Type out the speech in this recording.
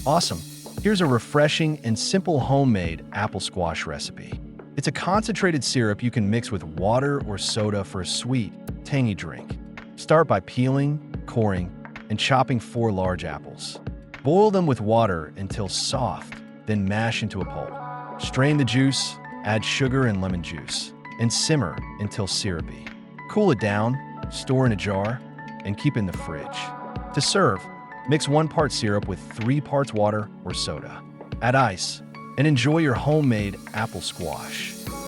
Awesome! Here's a refreshing and simple homemade apple squash recipe. It's a concentrated syrup you can mix with water or soda for a sweet, tangy drink. Start by peeling, coring, and chopping 4 large apples. Boil them with water until soft, then mash into a pulp. Strain the juice, add sugar and lemon juice, and simmer until syrupy. Cool it down, store in a jar, and keep in the fridge. To serve, mix 1 part syrup with 3 parts water or soda. Add ice, and enjoy your homemade apple squash.